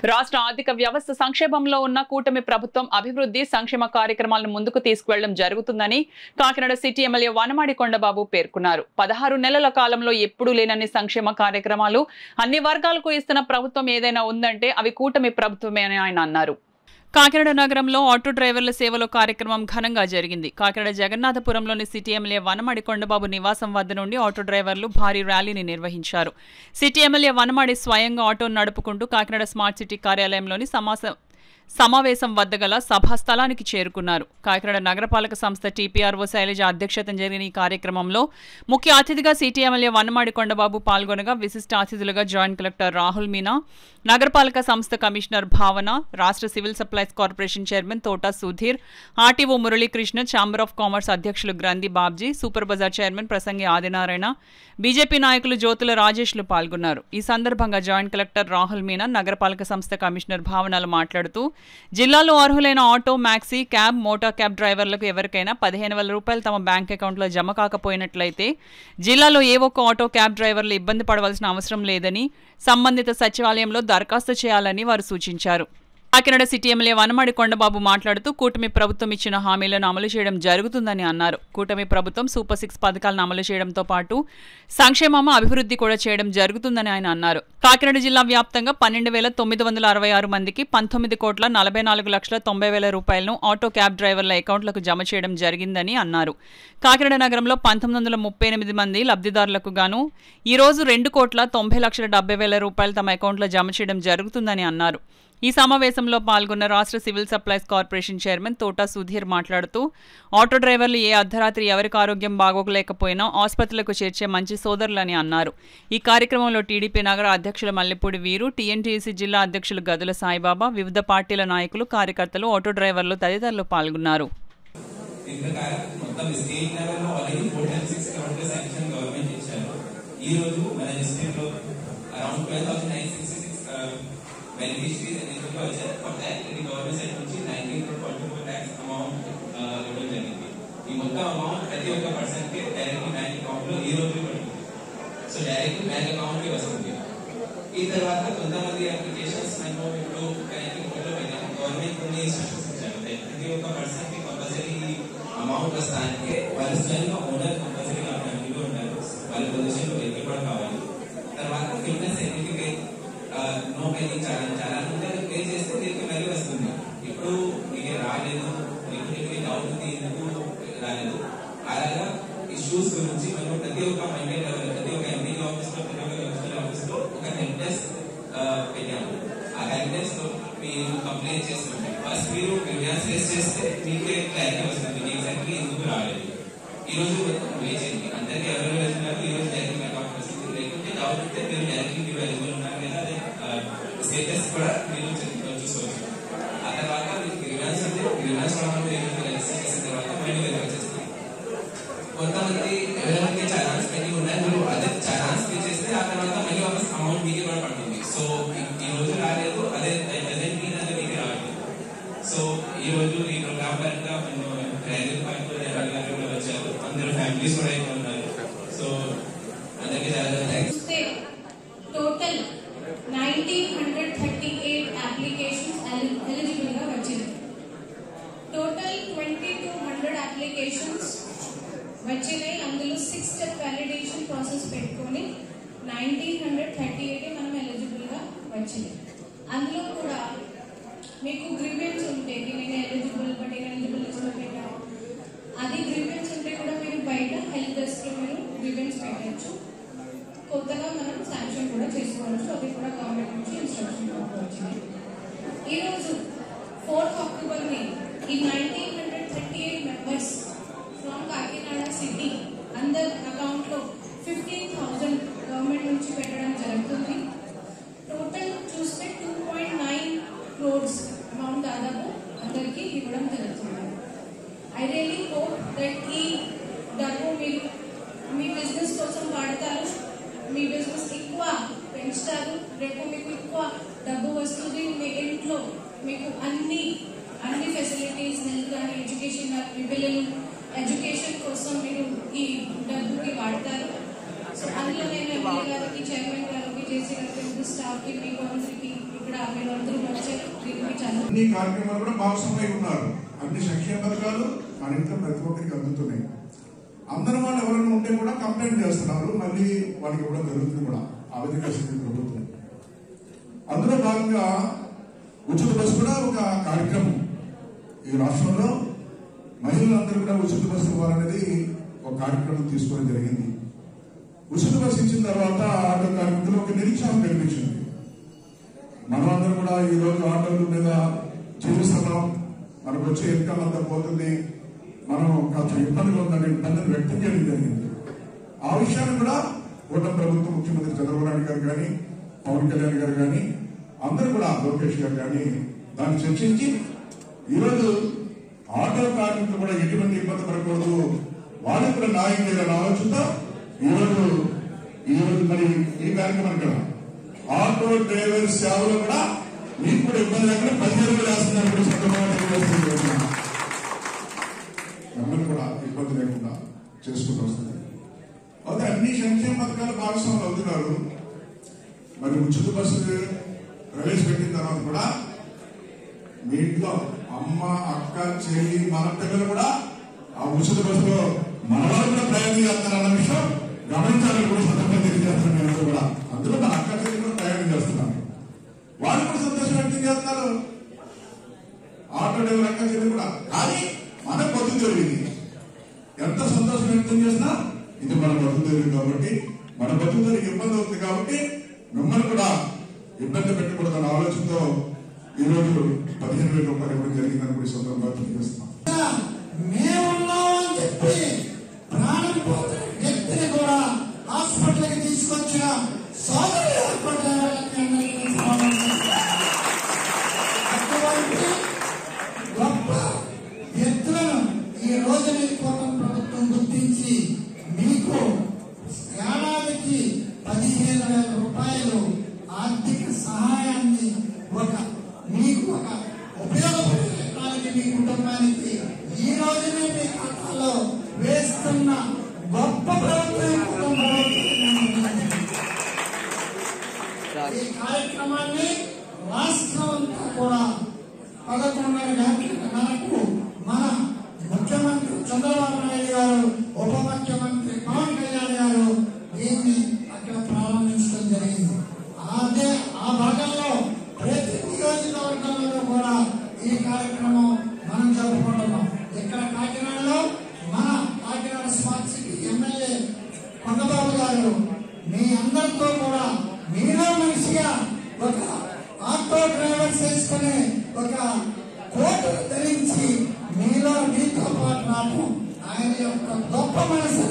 రాష్ట్ర ఆర్థిక వ్యవస్థ సంక్షేమంలో ఉన్న కూటమి ప్రభుత్వం అభివృద్ధి సంక్షేమ కార్యక్రమాలను ముందుకు తీసుకువెళ్లడం జరుగుతుందని కాకినాడ సిటీ ఎమ్మెల్యే వనమాడి కొండబాబు పేర్కొన్నారు. 16 నెలల కాలంలో ఎప్పుడూ లేనన్ని సంక్షేమ కార్యక్రమాలు అన్ని వర్గాలకు ఇస్తున్న ప్రభుత్వం ఏదైనా ఉందంటే అవి కూటమి ప్రభుత్వమే అని ఆయన అన్నారు. కాకినాడ నగరంలో ఆటో డ్రైవర్ల సేవలో కార్యక్రమం ఘనంగా జరిగింది. కాకినాడ జగన్నాథపురంలోని సిటీ ఎమ్మెల్యే వనమాడి కొండబాబు నివాసం వద్ద నుండి ఆటో డ్రైవర్లు భారీ ర్యాలీని నిర్వహించారు. సిటీ ఎమ్మెల్యే వనమాడి స్వయంగా ఆటోను నడుపుకుంటూ కాకినాడ స్మార్ట్ సిటీ కార్యాలయంలోని సమావేశం వద్ద గల సభా స్థలానికి చేరుకున్నారు. కాకినాడ నగరపాలక సంస్థ టీపీఆర్ఓ శైలజ అధ్యక్షతన జరిగిన ఈ కార్యక్రమంలో ముఖ్య అతిథిగా సిటీ ఎమ్మెల్యే వనమాడి కొండబాబు పాల్గొనగా విశిష్ట అతిథులుగా జాయింట్ కలెక్టర్ రాహుల్ మీనా, నగరపాలక సంస్థ కమిషనర్ భావన, రాష్ట్ర civil supplies corporation chairman Thota Sudheer, RTO Muralikrishna, chamber of commerce అధ్యక్షులు గ్రంథి బాబ్జీ, సూపర్ బజార్ చైర్మన్ ప్రసంగి ఆదినారాయణ, బీజేపీ నాయకులు జ్యోతుల రాజేష్లు పాల్గొన్నారు. ఈ సందర్భంగా జాయింట్ కలెక్టర్ రాహుల్ మీనా, నగరపాలక సంస్థ కమిషనర్ భావనలు మాట్లాడుతూ జిల్లాలో అర్హులైన auto, maxi, cab, motor cab డ్రైవర్లకు ఎవరికైనా 15,000 రూపాయలు తమ బ్యాంక్ అకౌంట్లో జమ కాకపోయినట్లయితే జిల్లాలో ఏ ఒక్క ఆటో, క్యాబ్ డ్రైవర్లు ఇబ్బంది పడవలసిన అవసరం లేదని సంబంధిత సచివాలయంలో దరఖాస్తు చేయాలని వారు సూచించారు. కాకినాడ సిటీ ఎమ్మెల్యే వనమాడి కొండబాబు మాట్లాడుతూ కూటమి ప్రభుత్వం ఇచ్చిన హామీలను అమలు చేయడం జరుగుతుందని అన్నారు. కూటమి ప్రభుత్వం సూపర్ 6 పథకాలను అమలు చేయడంతో పాటు సంక్షేమం, అభివృద్ధి కూడా చేయడం జరుగుతుందని ఆయన అన్నారు. కాకినాడ జిల్లా వ్యాప్తంగా 12,966 మందికి 19,44,90,000 రూపాయలను ఆటో, క్యాబ్ డ్రైవర్ల అకౌంట్లకు జమ చేయడం జరిగిందని అన్నారు. కాకినాడ నగరంలో 1938 మంది లబ్ధిదారులకు గాను ఈరోజు 2,90,70,000 రూపాయలు తమ అకౌంట్లో జమ చేయడం జరుగుతుందని అన్నారు. ఈ సమావేశంలో పాల్గొన్న రాష్ట్ర civil supplies corporation chairman Thota Sudheer మాట్లాడుతూ ఆటో డ్రైవర్లు ఏ అర్ధరాత్రి ఎవరికి ఆరోగ్యం బాగోలేకపోయినా ఆసుపత్రులకు చేర్చే మంచి సోదరులని అన్నారు. ఈ కార్యక్రమంలో టీడీపీ నగర అధ్యక్షులు మల్లెపూడి వీరు, టీఎన్టీసీ జిల్లా అధ్యక్షులు గదుల సాయిబాబా, వివిధ పార్టీల నాయకులు, కార్యకర్తలు, ఆటో డ్రైవర్లు తదితరులు పాల్గొన్నారు. beneficiaries eligible for that the government set నుంచి 19.44 tax amount ఇవ్వడం జరిగింది. ఈ మొత్తం అమౌంట్ ప్రతి ఒక్క పర్సన్ కి డైరెక్ట్ బ్యాంక్ అకౌంట్ లో ఈ రోజు పడుతుంది. సో డైరెక్ట్ బ్యాంక్ అకౌంట్ కి వస్తుంది. ఈ తర్వాత కొంతమంది అప్లికేషన్స్ మనం ఇప్పుడు గవర్నమెంట్ కొన్ని ఇన్స్ట్రక్షన్స్ ఇచ్చారు. ప్రతి ఒక్క పర్సన్ కి కంపల్సరీ అమౌంట్ వస్తానికి వాళ్ళ స్వయంగా ఓనర్ కంపల్సరీగా అకౌంట్ ఉంటారు. వాళ్ళ పొజిషన్ వెహికల్ కూడా కావాలి. తర్వాత ఫిట్నెస్ సర్టిఫికేట్ నో పేయింగ్ చాలా ముందే పే చేస్తే మీకు మళ్ళీ వస్తుంది. ఇప్పుడు మీకు రాలేదు, మీకు డౌట్ ఉంది ఎందుకు రాలేదు, అలాగా ఇష్యూస్ గురించి మనం ప్రతి ఒక్క ప్రతి ఒక్క ఎంపీ ఆఫీస్ లో, ప్రతి ఒక్క మున్సిపల్ ఆఫీస్ లో ఒక హెల్ప్ డెస్క్ పెట్టాము. ఆ హెల్ప్ డెస్క్ లో మీరు కంప్లైంట్ చేస్తుంటే ఫస్ట్ మీరు గ్రీవెన్స్ రేస్ చేస్తే మీకే క్లారిటీ వస్తుంది ఎగ్జాక్ట్లీ ఎందుకు రాలేదు. ఈ రోజు వేచేయండి, అందరికీ ఎవరు వెళ్తున్నారు ఈ రోజు డైరెక్ట్ అకౌంట్ వస్తుంది. లేకుంటే డౌట్ ఉంటే మీరు డైరెక్ట్లీ మీరు ఎలిజిబుల్ ఉన్నారు లేదా స్టేటస్ కూడా మీరు చూసుకోవచ్చు. ఆ తర్వాత మీకు గ్రీవెన్స్ ఉంటే గ్రీవెన్స్ చేసిన తర్వాత మళ్ళీ వెరిఫై చేస్తాం. కొంతమంది ఎవరైతే చాలాన్స్ పెండింగ్ ఉన్నాయి మీరు అదే చాలాన్స్ పే చేస్తే ఆ తర్వాత మళ్ళీ వాపస్ అమౌంట్ మీకే కూడా పడుతుంది. సో ఈ రోజు రాలేదు, అదే మీకే రాలేదు. సో ఈ రోజు ఈ ప్రోగ్రామ్ పరంగా మేము రైల్వే పాయింట్ కూడా వచ్చారు. అందరూ ఫ్యామిలీస్ కూడా అయితే ఉన్నారు. సో అందరికీ చాలా thanks. Total 1938 applications eligible ga vachindi. Total 2200 applications vachinayi. Andulo 6 step validation process petkoni 1938 manam eligible ga vachindi. Andulo kuda meeku grievance unte nenu eligible but ineligible list lo petta adi grievance unte kuda meeru baita help desk lo meeru grievance pettachchu. కొత్తగా మనం sanction కూడా చేసుకోవచ్చు. అది కూడా government నుంచి instruction వచ్చింది. ఈరోజు 4th October ని ఈ 1938 మెంబర్స్ ఫ్రమ్ కాకినాడ సిటీ అందరి అకౌంట్ లో 15,000 గవర్నమెంట్ నుంచి పెట్టడం జరుగుతుంది. టోటల్ చూస్తే 2.9 crores అమౌంట్ దాదాపు అందరికీ ఇవ్వడం జరుగుతుంది. ఐ రియలీ హోప్ దట్ ఈ డబ్బు మీరు మీ బిజినెస్ కోసం వాడతారు, మీ బిజినెస్ ఎక్కువ పెంచుతారు, రేపు మీకు ఎక్కువ డబ్బు వస్తుంది, మీ ఇంట్లో మీకు అన్ని ఫెసిలిటీస్, హెల్త్ కానీ ఎడ్యుకేషన్, మీ పిల్లలు ఎడ్యుకేషన్ కోసం మీరు ఈ డబ్బుకి వాడతారు. సో అందులో నేను ఎమ్మెల్యే గారికి, చైర్మన్ గారికి, జేసీ గారికి, స్టాఫ్ కి, మీకు అందరికి ఇక్కడ మీరు అందరూ అన్ని కార్యక్రమాలు కూడా భాగస్వామై ఉన్నారు. అన్ని సంక్షేమ పథకాలు మన ఇంట్లో ప్రతి ఒక్కరికి అందుతున్నాయి. అందరూ వాళ్ళు ఎవరైనా ఉంటే కూడా కంప్లైంట్ చేస్తున్నారు, మళ్ళీ వాళ్ళకి ఇవ్వడం జరుగుతుంది కూడా. ఆ విధంగా ప్రభుత్వం అందులో భాగంగా ఉచిత బస్సు కూడా ఒక కార్యక్రమం. ఈ రాష్ట్రంలో మహిళలందరూ కూడా ఉచిత బస్సు ఇవ్వాలనేది ఒక కార్యక్రమం తీసుకోవడం జరిగింది. ఉచిత బస్సు ఇచ్చిన తర్వాత ఆటో కార్మికులు ఒక నిరీక్షణ కనిపించింది. మనమందరం కూడా ఈ రోజు ఆటోల మీద జీవిస్తున్నాం, మనకు వచ్చే ఇన్కమ్ అంతా పోతుంది, మనం కాస్త ఇబ్బందులు ఉందని ఇబ్బందిని వ్యక్తం చేయడం జరిగింది. ఆ విషయాన్ని కూడా కూటమి ప్రభుత్వం ముఖ్యమంత్రి చంద్రబాబు నాయుడు గారు కానీ, పవన్ కళ్యాణ్ గారు కానీ, అందరూ కూడా లోకేష్ గారు కానీ దాన్ని చర్చించి ఈరోజు ఆటో కార్మికులు కూడా ఎటువంటి ఇబ్బంది పడకూడదు, వాళ్ళకి కూడా న్యాయం చేయాలని ఆలోచనతో ఈరోజు మరి ఈ కార్యక్రమం కదా ఆటో డ్రైవర్ సేవలు కూడా మీకు కూడా ఇబ్బంది లేకుండా 15 వేలు వేస్తున్నారు. మిమ్మల్ని కూడా ఇబ్బంది లేకుండా చేసుకుంటూ వస్తుంది. అయితే అన్ని సంక్షేమ పథకాలు భాగస్వాములు అవుతున్నారు. మరి ఉచిత బస్సు ప్రవేశపెట్టిన తర్వాత కూడా మీ ఇంట్లో అమ్మ, అక్క, చెల్లి, మన పిల్లలు కూడా ఆ ఉచిత బస్సులో మన వాళ్ళు కూడా ప్రయాణం చేస్తారన్న విషయం గమనించాలని కూడా సందర్భంగా తెలియజేస్తున్నాను. కూడా అందులో మన అక్క, చెల్లి కూడా ప్రయాణం చేస్తున్నారు. వాళ్ళు కూడా సంతోషం వ్యక్తం చేస్తున్నారు, ఆటో డ్రైవర్ అక్క, చెల్లి కూడా. కానీ మన బతుకు జరిగింది ఎంత సంతోషం వ్యక్తం చేసినా ఇది మన బతుకు జరిగింది కాబట్టి, మన బతుకు జరిగి ఇబ్బంది అవుతుంది కాబట్టి మిమ్మల్ని కూడా ఇబ్బంది పెట్టకూడదన్న ఆలోచనతో ఈ రోజు 15,000 రూపాయలు ఇవ్వడం జరిగిందని కూడా సందర్భంగా తెలియజేస్తున్నాం. మేమున్నామని చెప్పి ప్రాణం పోతున్న వ్యక్తిని కూడా హాస్పిటల్కి తీసుకొచ్చిన సోదరులు అటువంటి గొప్ప వ్యక్తులను ఈ రోజుని కూటమి ప్రభుత్వం గుర్తించి మీకు ఏడాదికి 15,000 రూపాయలు ఆర్థిక సహాయాన్ని మీకు ఒక ఉపయోగపడడానికి మీ కుటుంబానికి ఈ రోజునే మీ ఖాతాలో వేస్తున్న గొప్ప ప్రభుత్వం. ఈ కార్యక్రమాన్ని రాష్ట్రం అంతా కూడా 11:30 గంటలకు మన ముఖ్యమంత్రి చంద్రబాబు నాయుడు గారు, ఉప ముఖ్యమంత్రి పవన్ కళ్యాణ్ గారు దీన్ని అక్కడ ప్రారంభించడం జరిగింది. అదే ఆ భాగంలో ప్రతి నియోజకవర్గంలో కూడా ఈ కార్యక్రమం మనం జరుపుకుంటున్నాం. ఇక్కడ కాకినాడలో మన Kakinada smart city MLA Kondababu గారు మీ అందరితో కూడా మీలో మనిషిగా ఒక ఆటో డ్రైవర్స్ వేసుకుని ఒక కోటును ధరించి మీలో మీతో పాటు రావడం ఆయన యొక్క గొప్ప మనసు.